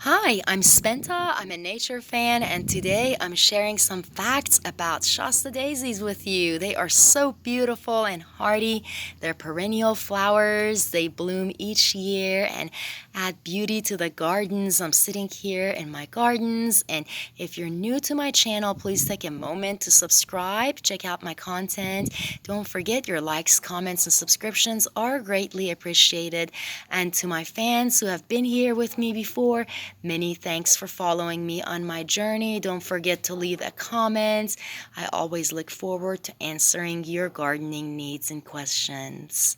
Hi, I'm Spenta. I'm a nature fan, and today I'm sharing some facts about Shasta daisies with you. They are so beautiful and hardy. They're perennial flowers. They bloom each year and add beauty to the gardens. I'm sitting here in my gardens, and if you're new to my channel, please take a moment to subscribe. Check out my content. Don't forget your likes, comments, and subscriptions are greatly appreciated. And to my fans who have been here with me before, many thanks for following me on my journey. Don't forget to leave a comment. I always look forward to answering your gardening needs and questions.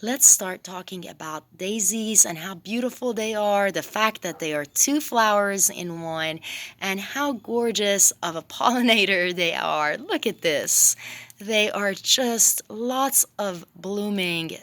Let's start talking about daisies and how beautiful they are, the fact that they are two flowers in one, and how gorgeous of a pollinator they are. Look at this. They are just lots of blooming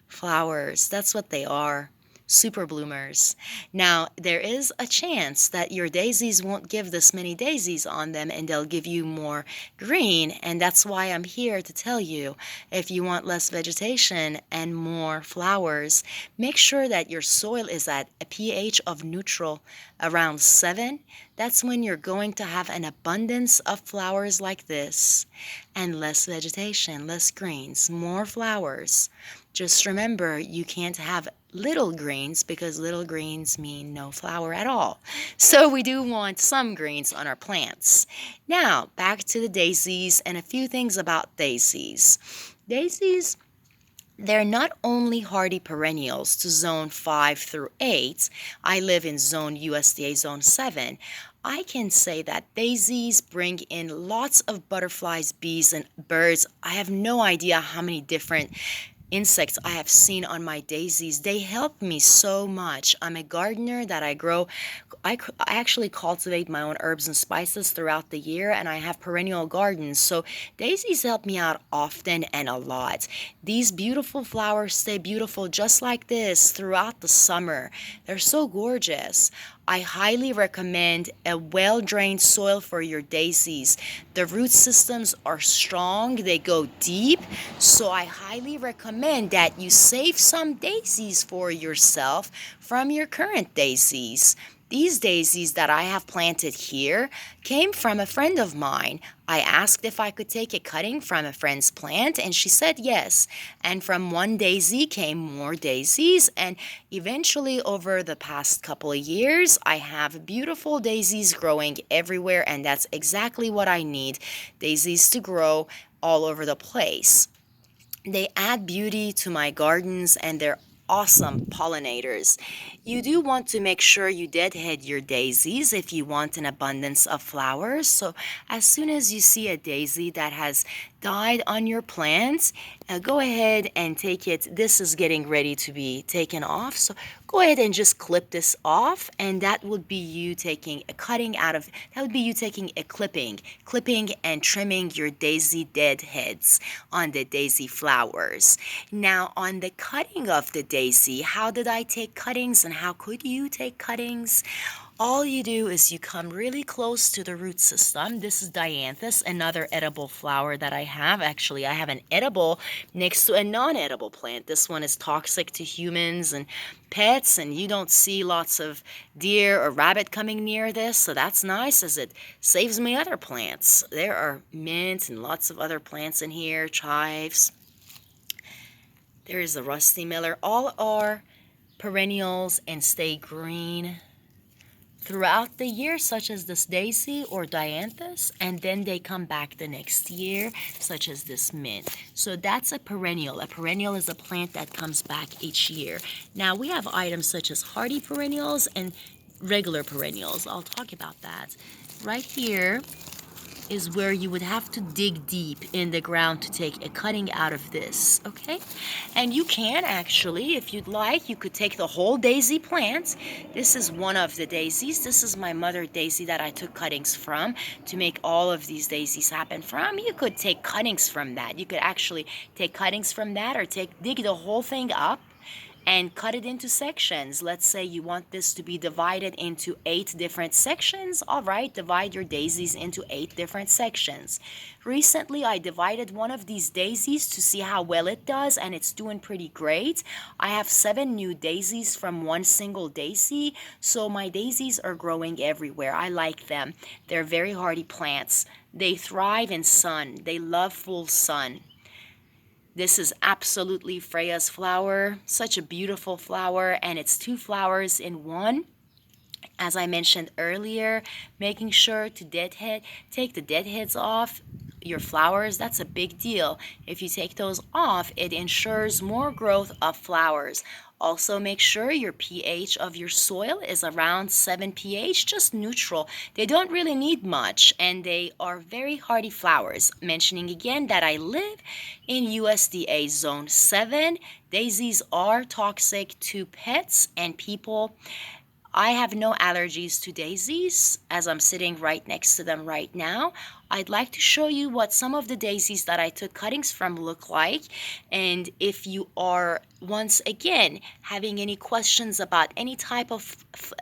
flowers. That's what they are. Super bloomers. Now, there is a chance that your daisies won't give this many daisies on them and they'll give you more green, and that's why I'm here to tell you, if you want less vegetation and more flowers, make sure that your soil is at a pH of neutral around 7. That's when you're going to have an abundance of flowers like this, and less vegetation, less greens, more flowers. Just remember, you can't have little greens because little greens mean no flower at all. So we do want some greens on our plants. Now, back to the daisies and a few things about daisies. Daisies, they're not only hardy perennials to zone 5 through 8. I live in zone USDA zone 7. I can say that daisies bring in lots of butterflies, bees, and birds. I have no idea how many different insects I have seen on my daisies. They help me so much. I'm a gardener that I actually cultivate my own herbs and spices throughout the year, and I have perennial gardens. So daisies help me out often and a lot. These beautiful flowers stay beautiful just like this throughout the summer. They're so gorgeous. I highly recommend a well-drained soil for your daisies. The root systems are strong, they go deep, so I highly recommend that you save some daisies for yourself from your current daisies. These daisies that I have planted here came from a friend of mine. I asked if I could take a cutting from a friend's plant, and she said yes. And from one daisy came more daisies, and eventually over the past couple of years, I have beautiful daisies growing everywhere, and that's exactly what I need. Daisies to grow all over the place. They add beauty to my gardens, and they're awesome pollinators. You do want to make sure you deadhead your daisies if you want an abundance of flowers. So as soon as you see a daisy that has died on your plants, go ahead and take it. This is getting ready to be taken off. So go ahead and just clip this off, and that would be you taking a cutting out of, that would be you taking a clipping and trimming your daisy dead heads on the daisy flowers. Now on the cutting of the daisy, how did I take cuttings and how could you take cuttings? All you do is you come really close to the root system. This is dianthus, another edible flower that I have. Actually, I have an edible next to a non-edible plant. This one is toxic to humans and pets, and you don't see lots of deer or rabbit coming near this, so that's nice as it saves me other plants. There are mint and lots of other plants in here, chives. There is a rusty miller. All are perennials and stay green throughout the year, such as this daisy or dianthus, and then they come back the next year, such as this mint. So that's a perennial. A perennial is a plant that comes back each year. Now we have items such as hardy perennials and regular perennials. I'll talk about that. Right here is where you would have to dig deep in the ground to take a cutting out of this, okay? And you can actually, if you'd like, you could take the whole daisy plant. This is one of the daisies. This is my mother daisy that I took cuttings from to make all of these daisies happen from. You could take cuttings from that. You could actually take cuttings from that or dig the whole thing up and cut it into sections. Let's say you want this to be divided into 8 different sections. All right, divide your daisies into 8 different sections. Recently, I divided one of these daisies to see how well it does, and it's doing pretty great. I have 7 new daisies from one single daisy, so my daisies are growing everywhere. I like them. They're very hardy plants. They thrive in sun. They love full sun. This is absolutely Freya's flower, such a beautiful flower, and it's 2 flowers in one. As I mentioned earlier, making sure to take the deadheads off your flowers, that's a big deal. If you take those off, it ensures more growth of flowers. Also, make sure your pH of your soil is around 7 pH, just neutral. They don't really need much, and they are very hardy flowers. Mentioning again that I live in USDA Zone 7. Daisies are toxic to pets and people. I have no allergies to daisies, as I'm sitting right next to them right now. I'd like to show you what some of the daisies that I took cuttings from look like. And if you are, once again, having any questions about any type of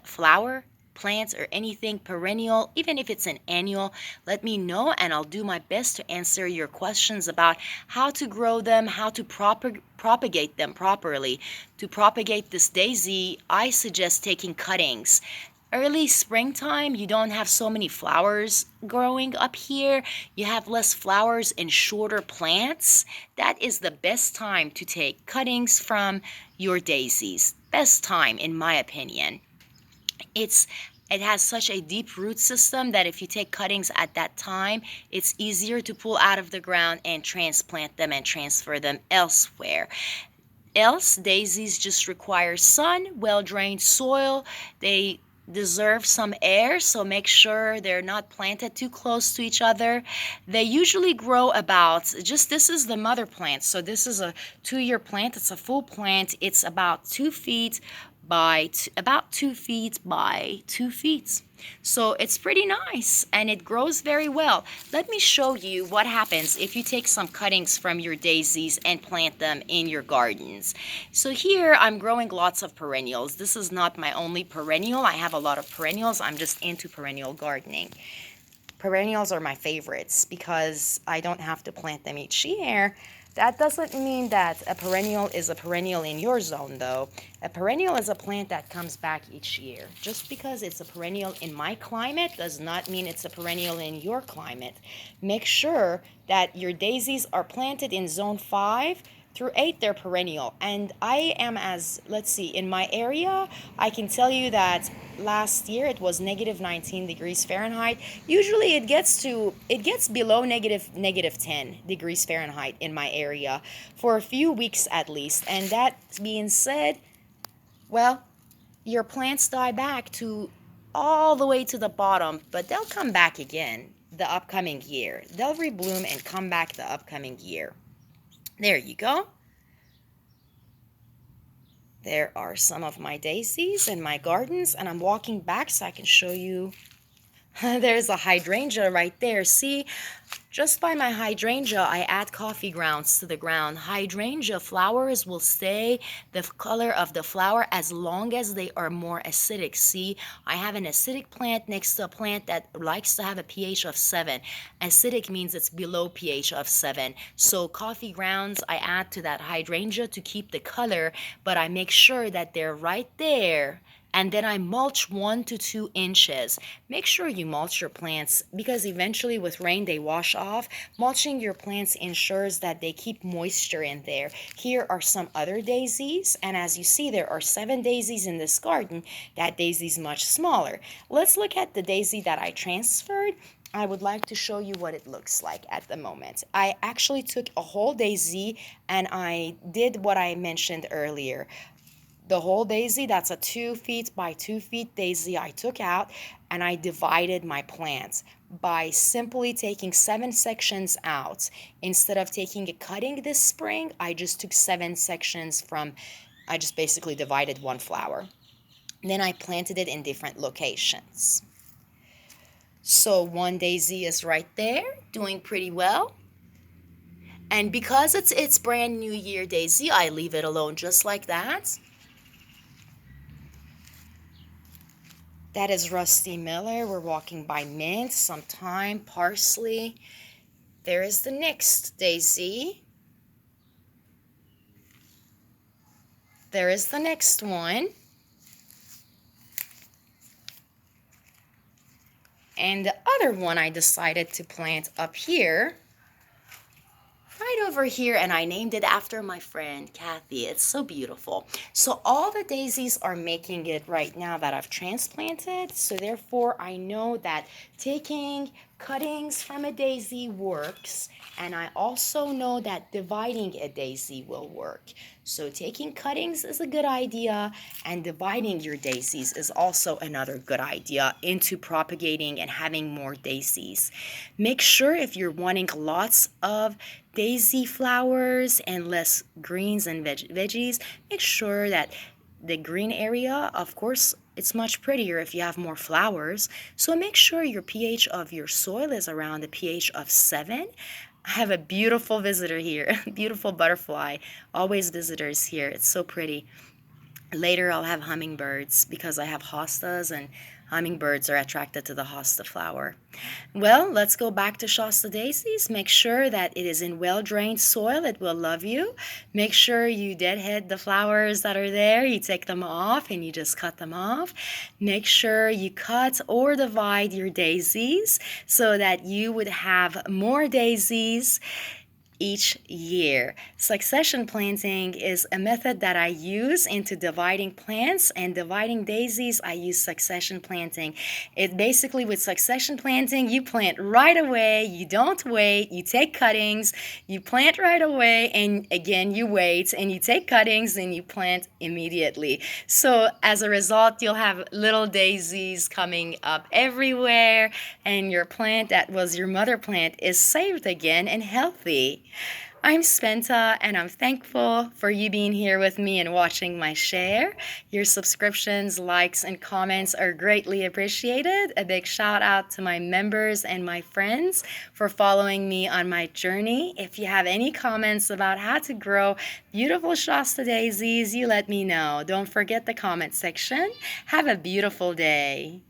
flower, plants, or anything perennial, even if it's an annual, let me know and I'll do my best to answer your questions about how to grow them, how to propagate them properly. To propagate this daisy, I suggest taking cuttings. Early springtime, you don't have so many flowers growing up here. You have less flowers and shorter plants. That is the best time to take cuttings from your daisies. Best time, in my opinion. It has such a deep root system that if you take cuttings at that time, it's easier to pull out of the ground and transplant them and transfer them elsewhere. Else, daisies just require sun, well-drained soil. They deserve some air, so make sure they're not planted too close to each other. They usually grow about, this is the mother plant, so this is a 2-year plant. It's a full plant. It's about 2 feet by about 2 feet by 2 feet. So it's pretty nice and it grows very well. Let me show you what happens if you take some cuttings from your daisies and plant them in your gardens. So here I'm growing lots of perennials. This is not my only perennial. I have a lot of perennials. I'm just into perennial gardening. Perennials are my favorites because I don't have to plant them each year. That doesn't mean that a perennial is a perennial in your zone, though. A perennial is a plant that comes back each year. Just because it's a perennial in my climate does not mean it's a perennial in your climate. Make sure that your daisies are planted in zone 5 through 8, they're perennial. And I am in my area, I can tell you that last year it was negative 19 degrees Fahrenheit. Usually it gets below negative 10 degrees Fahrenheit in my area for a few weeks at least. And that being said, well, your plants die back to all the way to the bottom, but they'll come back again the upcoming year. They'll rebloom and come back the upcoming year. There you go. There are some of my daisies in my gardens, and I'm walking back so I can show you. There's a hydrangea right there. See, just by my hydrangea, I add coffee grounds to the ground. Hydrangea flowers will stay the color of the flower as long as they are more acidic. See, I have an acidic plant next to a plant that likes to have a pH of 7. Acidic means it's below pH of 7. So coffee grounds I add to that hydrangea to keep the color, but I make sure that they're right there. And then I mulch 1 to 2 inches. Make sure you mulch your plants because eventually with rain they wash off. Mulching your plants ensures that they keep moisture in there. Here are some other daisies, and as you see there are 7 daisies in this garden. That daisy is much smaller. Let's look at the daisy that I transferred. I would like to show you what it looks like at the moment. I actually took a whole daisy and I did what I mentioned earlier. The whole daisy, that's a 2 feet by 2 feet daisy I took out, and I divided my plants by simply taking 7 sections out. Instead of taking a cutting this spring, I just took 7 sections I just basically divided one flower. Then I planted it in different locations. So one daisy is right there, doing pretty well. And because it's brand new year daisy, I leave it alone just like that. That is Rusty Miller. We're walking by mint, some thyme, parsley. There is the next daisy. There is the next one. And the other one I decided to plant up here, right over here, and I named it after my friend Kathy. It's so beautiful. So all the daisies are making it right now that I've transplanted. So therefore I know that taking cuttings from a daisy works, and I also know that dividing a daisy will work. So taking cuttings is a good idea, and dividing your daisies is also another good idea into propagating and having more daisies. Make sure if you're wanting lots of daisy flowers and less greens and veggies, make sure that the green area, of course, it's much prettier if you have more flowers. So make sure your pH of your soil is around a pH of 7. I have a beautiful visitor here, beautiful butterfly. Always visitors here. It's so pretty. Later I'll have hummingbirds because I have hostas, and hummingbirds are attracted to the hosta flower. Well, let's go back to Shasta daisies. Make sure that it is in well-drained soil. It will love you. Make sure you deadhead the flowers that are there. You take them off and you just cut them off. Make sure you cut or divide your daisies so that you would have more daisies each year. Succession planting is a method that I use into dividing plants, and dividing daisies, I use succession planting. It basically, with succession planting, you plant right away, you don't wait, you take cuttings, you plant right away, and again you wait, and you take cuttings and you plant immediately. So as a result, you'll have little daisies coming up everywhere, and your plant that was your mother plant is saved again and healthy. I'm Spenta, and I'm thankful for you being here with me and watching my share. Your subscriptions, likes, and comments are greatly appreciated. A big shout out to my members and my friends for following me on my journey. If you have any comments about how to grow beautiful Shasta daisies, you let me know. Don't forget the comment section. Have a beautiful day.